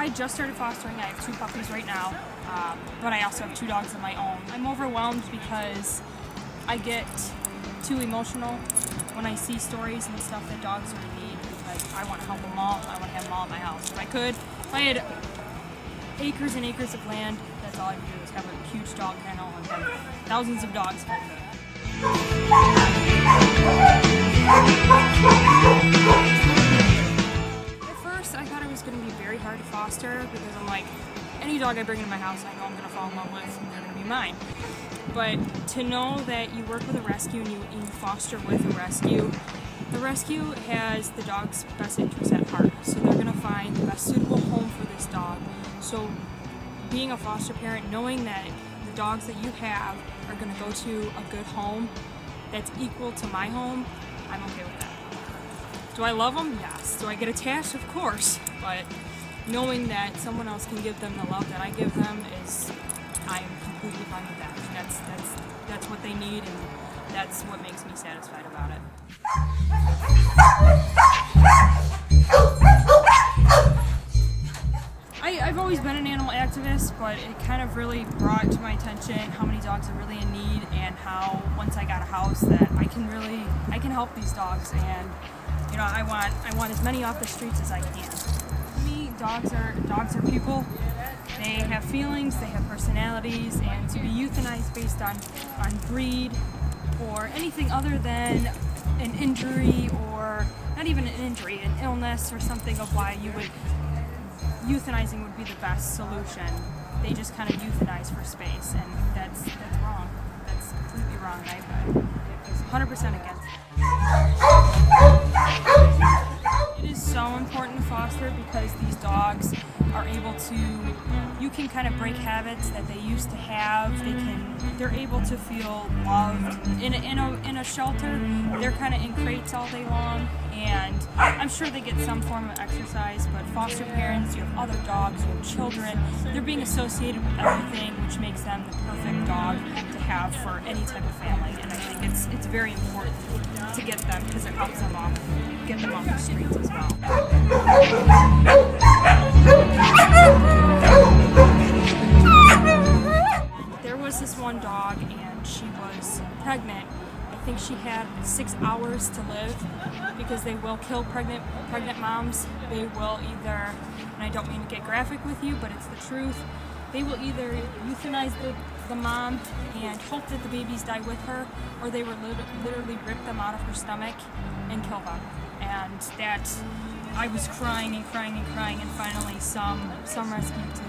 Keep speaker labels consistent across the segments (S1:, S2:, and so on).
S1: I just started fostering. I have 2 puppies right now, but I also have 2 dogs of my own. I'm overwhelmed because I get too emotional when I see stories and stuff that dogs really need, because I want to help them all. I want to have them all at my house. If I had acres and acres of land, that's all I would do, is have a huge dog kennel and have thousands of dogs. I thought it was going to be very hard to foster, because I'm like, any dog I bring into my house I know I'm going to fall in love with and they're going to be mine. But to know that you work with a rescue and you foster with a rescue, the rescue has the dog's best interest at heart, so they're going to find the best suitable home for this dog. So being a foster parent, knowing that the dogs that you have are going to go to a good home that's equal to my home, I'm okay with that. Do I love them? Yes. Do I get attached? Of course. But knowing that someone else can give them the love that I give them I am completely fine with that. That's what they need, and that's what makes me satisfied about it. I've always been an animal activist, but it kind of really brought to my attention how many dogs are really in need, and how once I got a house that I can help these dogs, and you know, I want as many off the streets as I can. For me, dogs are people. They have feelings, they have personalities, and to be euthanized based on breed or anything other than an injury, or not even an injury, an illness or something of why euthanizing would be the best solution. They just kind of euthanize for space, and that's wrong. That's completely wrong. I'm 100% against it. It is so important to foster, because these dogs are able to, you can kind of break habits that they used to have. They're able to feel loved. In a shelter, they're kind of in crates all day long, and I'm sure they get some form of exercise, but foster parents, you have other dogs, you have children, they're being associated with everything, which makes them the perfect dog to have for any type of family, and I think it's very important to get them, because it helps them get them off the streets as well. There was this one dog, and she was pregnant. I think she had 6 hours to live, because they will kill pregnant moms. They will either, and I don't mean to get graphic with you, but it's the truth, they will either euthanize the mom and hope that the babies die with her, or they will literally rip them out of her stomach and kill them. And that, I was crying and crying and crying, and finally some rescue did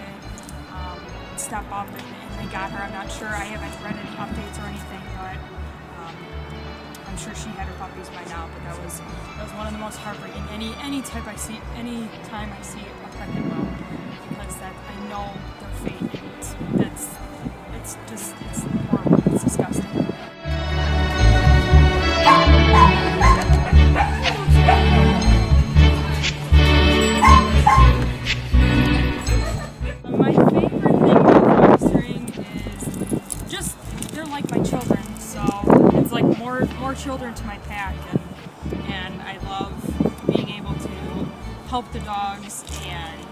S1: step up and they got her. I'm not sure, I haven't read any updates or anything, but I'm sure she had her puppies by now. But that was one of the most heartbreaking. Any time I see a pregnant mom, because that I know their fate, and that's children to my pack, and I love being able to help the dogs, and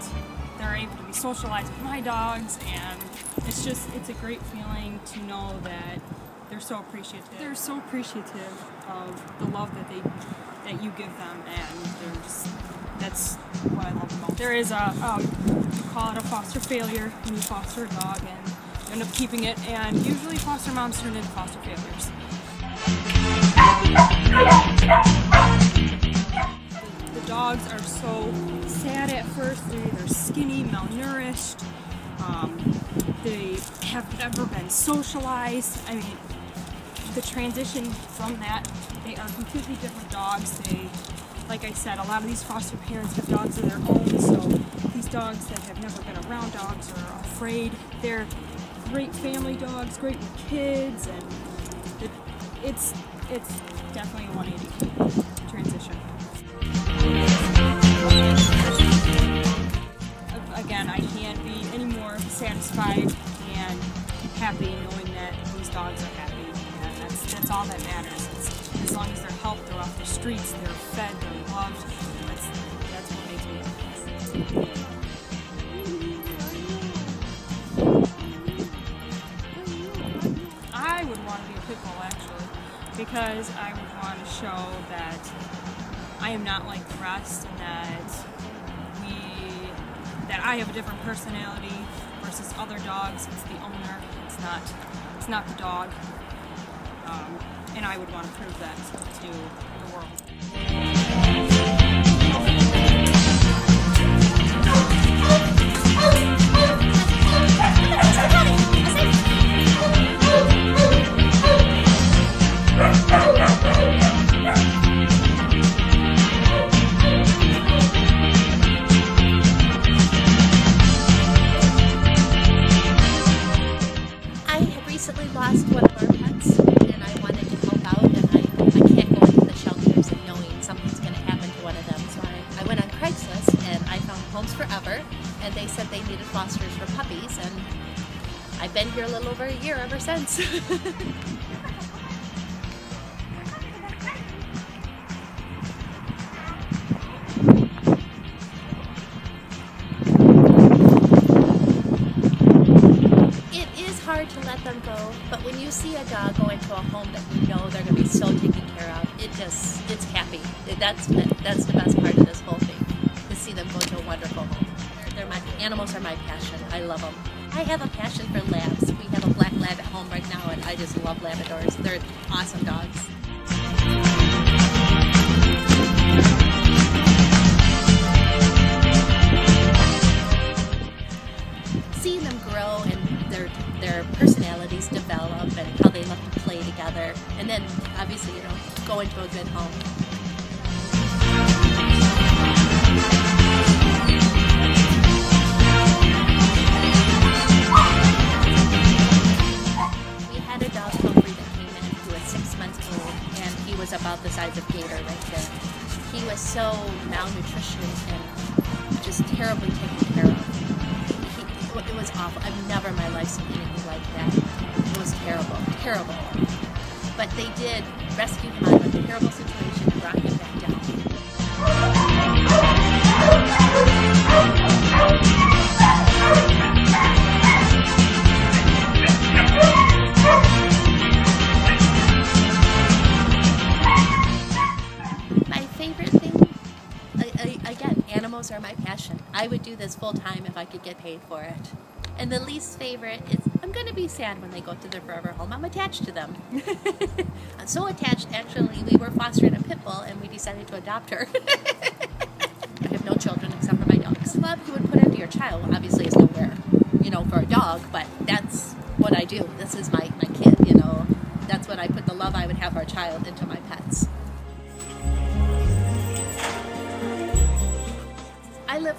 S1: they're able to be socialized with my dogs, and it's a great feeling to know that they're so appreciative. They're so appreciative of the love that you give them, and that's what I love the most. There is call it a foster failure when you foster a dog and you end up keeping it, and usually foster moms turn into foster failures. The dogs are so sad at first. They're skinny, malnourished. They have never been socialized. I mean, the transition from that, they are completely different dogs. Like I said, a lot of these foster parents have dogs of their own, so these dogs that have never been around dogs are afraid. They're great family dogs, great with kids, and it's definitely a 180 transition. Again, I can't be any more satisfied and happy knowing that these dogs are happy, and that's all that matters. As long as they're helped, they're off the streets, they're fed, they're loved, that's what makes me happy. I would want to be a pit bull, actually, because I would want to show that I am not like the rest, and that I have a different personality versus other dogs. It's the owner, it's not the dog. And I would want to prove that to the world.
S2: I have recently lost one of our pets, and I wanted to help out, and I can't go into the shelters and knowing something's going to happen to one of them. So I went on Craigslist and I found Homes Forever, and they said they needed fosters for puppies, and I've been here a little over a year ever since. Hard to let them go, but when you see a dog go into a home that you know they're going to be so taken care of, it's happy. That's the best part of this whole thing, to see them go to a wonderful home. Animals are my passion. I love them. I have a passion for labs. We have a black lab at home right now, and I just love Labradors. They're awesome dogs. Seeing them grow and their personalities develop and how they love to play together, and then obviously, go into a good home. We had a dog called Free that came in who was 6 months old, and he was about the size of Gator right there. He was so malnutritioned and just terribly taken care of. It was awful. I've never in my life seen anything like that. It was terrible, terrible. But they did rescue him out of a terrible situation and brought him back down. My favorite thing, again, animals are my passion. I would do this full time if I could get paid for it. And the least favorite is, I'm going to be sad when they go to their forever home. I'm attached to them. I'm so attached, actually, we were fostering a pit bull and we decided to adopt her. I have no children except for my dogs. The love you would put into your child obviously is nowhere, for a dog, but that's what I do. This is my kid, That's what I put the love I would have for a child into my pets. I live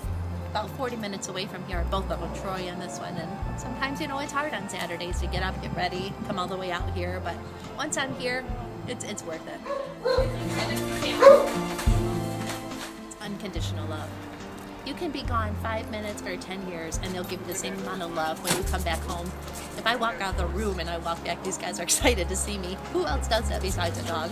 S2: about 40 minutes away from here, both of them, Troy and this one, and sometimes, it's hard on Saturdays to get up, get ready, come all the way out here, but once I'm here, it's worth it. It's unconditional love. You can be gone 5 minutes or 10 years, and they'll give you the same amount of love when you come back home. If I walk out of the room and I walk back, these guys are excited to see me. Who else does that besides a dog?